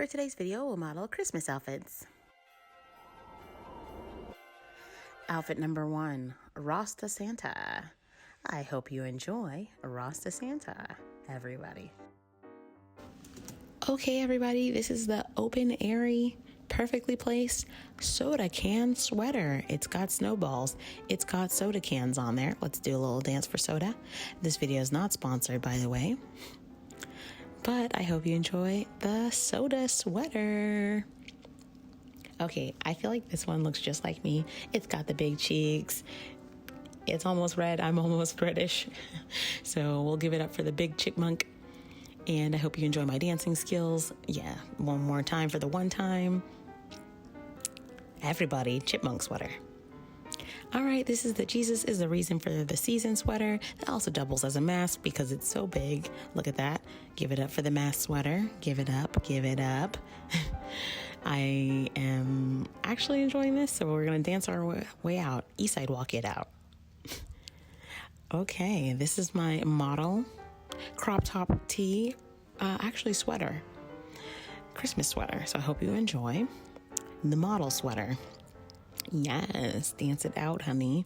For today's video, we'll model Christmas outfits. Outfit number 1, Rasta Santa. I hope you enjoy Rasta Santa, everybody. Okay, everybody, this is the open, airy, perfectly placed soda can sweater. It's got snowballs. It's got soda cans on there. Let's do a little dance for soda. This video is not sponsored, by the way, but I hope you enjoy the soda sweater. Okay, I feel like this one looks just like me. It's got the big cheeks. It's almost red. I'm almost reddish. So we'll give it up for the big chipmunk. And I hope you enjoy my dancing skills. Yeah, one more time for the one time. Everybody, chipmunk sweater. All right, this is the Jesus is the reason for the season sweater. It also doubles as a mask because it's so big. Look at that. Give it up for the mask sweater. Give it up. Give it up. I am actually enjoying this, so we're going to dance our way out. East side walk it out. Okay, this is my model crop top tee, actually sweater, Christmas sweater. So I hope you enjoy the model sweater. Yes, dance it out, honey.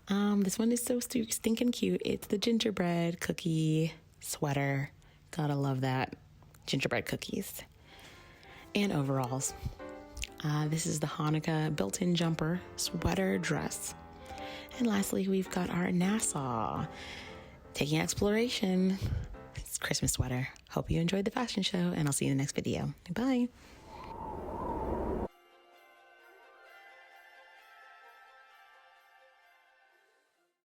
This one is so stinking cute. It's the gingerbread cookie sweater. Gotta love that. Gingerbread cookies and overalls. This is the Hanukkah built-in jumper sweater dress. And lastly, we've got our Nassau taking exploration. It's Christmas sweater. Hope you enjoyed the fashion show, and I'll see you in the next video. Bye.